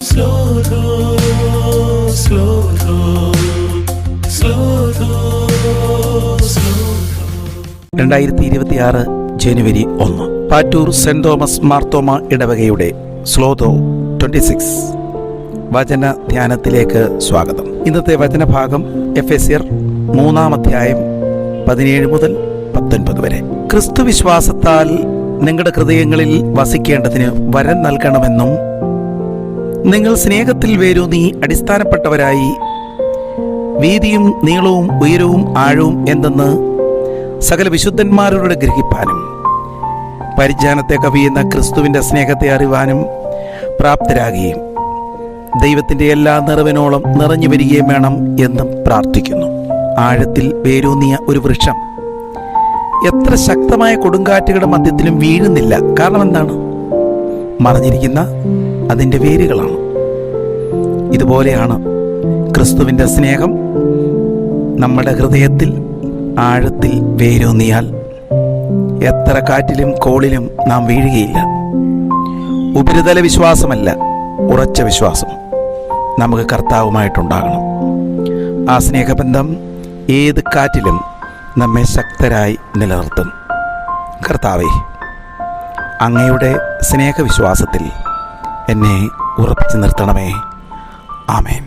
2026 ജനുവരി 1 Pattoor saint Thomas Marthoma ഇടവകയുടെ സ്ലോതോ 26 വചന ധ്യാനത്തിലേക്ക് സ്വാഗതം. ഇന്നത്തെ വചനഭാഗം എഫെസ്യർ 3-ാം 17 മുതൽ 19 വരെ. ക്രിസ്തു വിശ്വാസത്താൽ നിങ്ങളുടെ ഹൃദയങ്ങളിൽ വസിക്കേണ്ടതിന് വരം നൽകണമെന്നും നിങ്ങൾ സ്നേഹത്തിൽ വേരൂന്നി അടിസ്ഥാനപ്പെട്ടവരായി വീതിയും നീളവും ഉയരവും ആഴവും എന്തെന്ന് സകല വിശുദ്ധന്മാരോട് ഗ്രഹിപ്പാനും പരിജ്ഞാനത്തെ കവിയുന്ന ക്രിസ്തുവിൻ്റെ സ്നേഹത്തെ അറിവാനും പ്രാപ്തരാകുകയും ദൈവത്തിൻ്റെ എല്ലാ നിറവിനോളം നിറഞ്ഞു വരികയും വേണം എന്നും പ്രാർത്ഥിക്കുന്നു. ആഴത്തിൽ വേരൂന്നിയ ഒരു വൃക്ഷം എത്ര ശക്തമായ കൊടുങ്കാറ്റുകളുടെ മധ്യത്തിലും വീഴുന്നില്ല. കാരണം എന്താണ്? മറഞ്ഞിരിക്കുന്ന അതിൻ്റെ വേരുകളാണ്. ഇതുപോലെയാണ് ക്രിസ്തുവിൻ്റെ സ്നേഹം നമ്മുടെ ഹൃദയത്തിൽ ആഴത്തിൽ വേരൂന്നിയാൽ എത്ര കാറ്റിലും കോളിലും നാം വീഴുകയില്ല. ഉപരിതല വിശ്വാസമല്ല, ഉറച്ച വിശ്വാസം നമുക്ക് കർത്താവുമായിട്ടുണ്ടാകണം. ആ സ്നേഹബന്ധം ഏത് കാറ്റിലും നമ്മെ ശക്തരായി നിലനിർത്തും. കർത്താവേ, അങ്ങയുടെ സ്നേഹവിശ്വാസത്തിൽ എന്നെ ഉറപ്പിച്ചു നിർത്തണമേ. ആമേൻ.